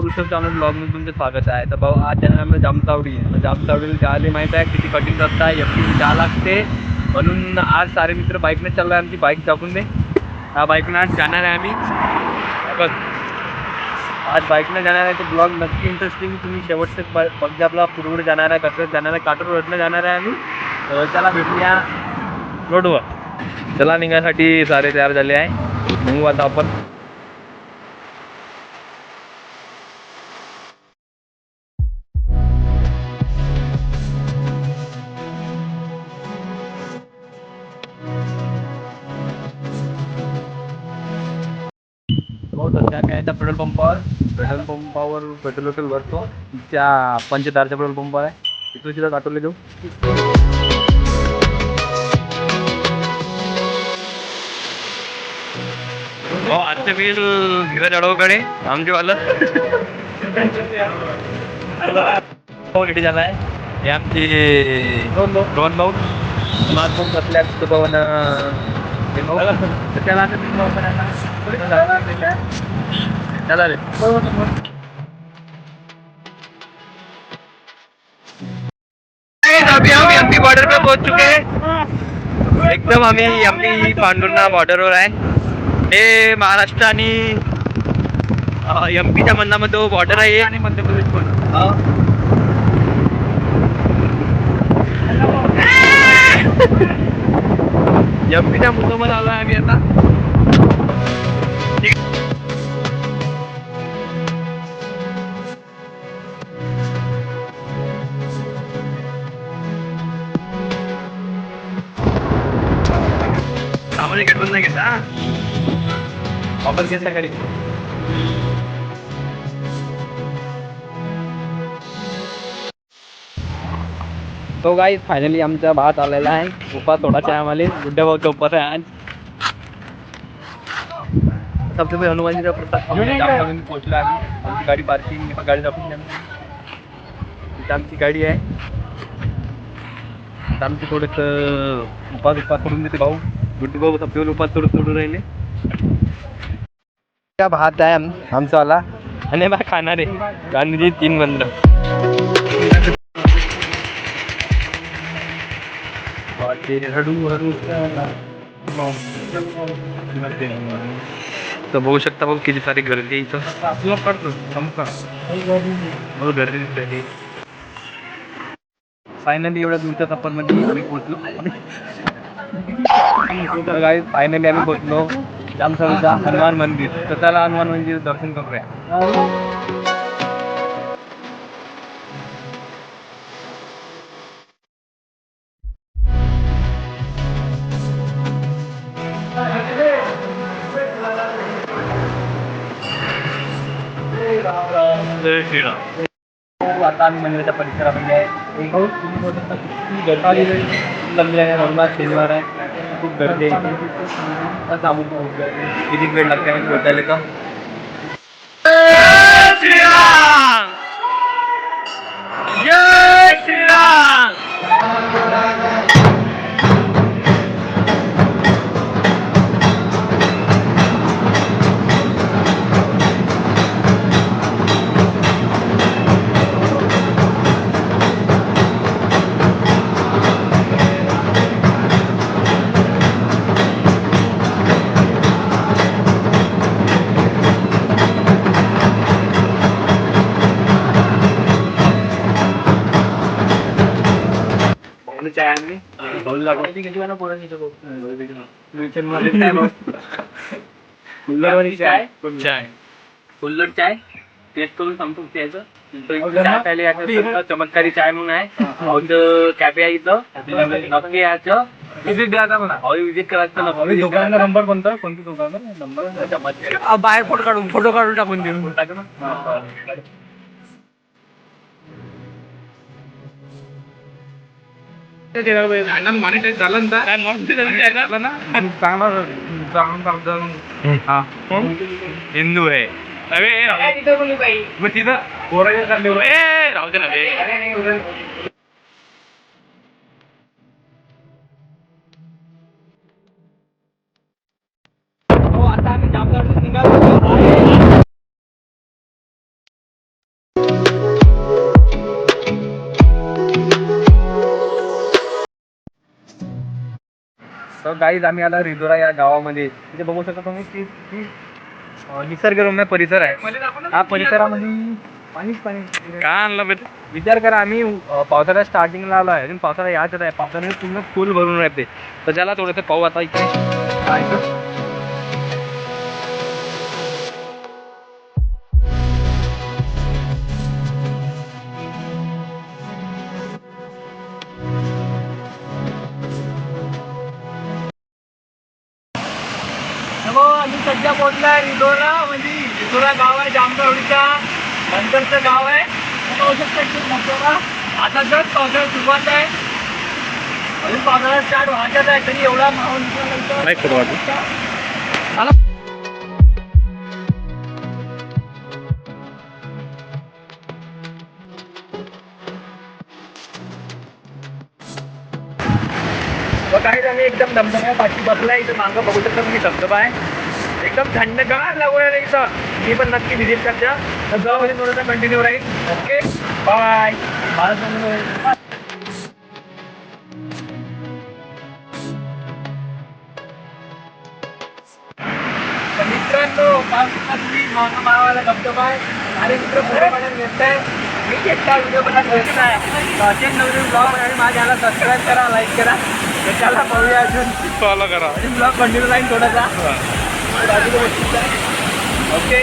Rishabh channel ब्लॉगमध्ये तुमचं स्वागत आहे. तर भाऊ आज जाणार आम्ही जामतावडी. जामतावडीला जायला माहीत आहे किती कठीण रस्ता आहे, एफ जा लागते. म्हणून आज सारे मित्र बाईकने चाललो आहे. आमची बाईक टाकून दे. हा बाईकनं आज जाणार आहे आम्ही. बघ आज बाईकनं जाणार आहे. तो ब्लॉग नक्की इंटरेस्टिंग, तुम्ही शेवटचं बघा. आपला पुढे जाणार आहे, कसं जाणार आहे, काटोर रोडनं जाणार आहे आम्ही. त्याला भेटूया रोडवर. चला निघायसाठी सारे तयार झाले आहे. निघू आता आपण. सध्या काय त्या पेट्रोल पंपावर पेट्रोल भरतो. त्या पंचदारच्या पेट्रोल पंप आहे तिथून सुद्धा काटोले जाऊ. हो आजचे बिल धीरज अडवकडे आमचेवालं रेडी झाला आहे. हे आमचे दोन भाऊ स्मार्टफोन बसल्यात पवन चला रे. अभी हम एमपी बॉर्डर पे पहुंच चुके हैं. एकदम आम्ही एमपी पांढुर्णा बॉर्डरवर आहे. हे महाराष्ट्र आणि एमपीच्या मधनामध्ये बॉर्डर आहे आणि मध्य प्रदेश पण. एमपीच्या मुद्द्यामध्ये आलो आहे आम्ही आता. आम्हाला गेट बंद नाही घेता वापस घेतला गाडी. तो गाईज फायनली आमचा भात आलेला आहे. उपास थोडासा आहे आम्हाला. गुड्ड्या भाऊचा उपास आहे आज. सबसे पहिले हनुमानजीचा प्रसाद पोहोचला आम्ही. आमची गाडी पार्किंग गाडी दाखवून द्या. आमची गाडी आहे. आमची थोडंसं उपास करून देते भाऊ. गुड्डू भाऊ सबसे उपास थोडं राहिले. क्या भात आहे आमचा वाला आणि बा खाणार आहे गांधीजी 3 बंद. तर बघू शकता भाऊ किती सारी गर्दी इथं. गर्दी दिसते. फायनली एवढ्या दूरच्या सफरमध्ये आम्ही पोहोचलो. फायनली आम्ही पोहोचलो जामसरचा हनुमान मंदिर. तर त्याला हनुमान मंदिर दर्शन करूया. आता आम्ही मंदिराच्या परिसरामध्ये आहे. लंबी आहे. रविवार शनिवार आहे. खूप गर्दी आहे. किती वेळ लागते आम्ही पोहोचायला का. जय श्रीराम. चाय आणली. कुल्लड चाय टेस्ट करून सांगतो त्याचं. चमत्कारी चाय म्हणून आहे. कॅफे आहे इथं. नक्की यायचं. विजिट द्यायचा म्हणा. विजिट करायचं. दुकानाचा नंबर कोणता. कोणती दुकान नंबर बाहेर फोटो काढून टाकून देऊन मॉनिटाईज झालं ना. चांगला हिंदू आहे. तिथं राहू दे ना. गाईज आम्ही आता रिधोरा या गावामध्ये तिथे बघू शकता तुम्ही की निसर्गरम्य परिसर आहे. हा परिसरामध्ये पाणीच पाणी. काय आणलं बेटे? विचार करा आम्ही पावसाळ्या स्टार्टिंगला आलो आहे अजून पावसाळा याच आहे. पावसाने पूर्ण फुल भरून राहते. तर ज्याला थोडंसं पाहू आता इकडे काय इकडं? आम्ही सध्या पोहोचलाय रिधोरा म्हणजे रिधोरा गाव आहे जामगावडीचा नंतरचं गाव आहे. आता जस्ट पावसाळ्यात सुरुवात आहे. अजून पावसाळा स्टार्ट व्हायचाच आहे तरी एवढा माहोल नाही करू वाटत. काही आम्ही एकदम धबधब्या पाठी बसलाय. इथं मागं बघू शकता तुम्ही धबधबा आहे एकदम थंडगार लागून आहे इथं. मी पण नक्की व्हिजिट करता. तर गावामध्ये थोडंसं कंटिन्यू राहील. Okay bye. मित्रांनो पावसाळ्यातली मावाला धबधबा आहे. आणि मित्र पुढे पाण्यात येत आहे. मी एकटा व्हिडिओ बनवत बसला आहे. असेच नवीन ब्लॉग आणि माझ्याला सबस्क्राईब करा लाईक करा. त्याला पाहूया अजून फॉलो करा. ब्लॉग कंटिन्यू राहील थोडासा. ओके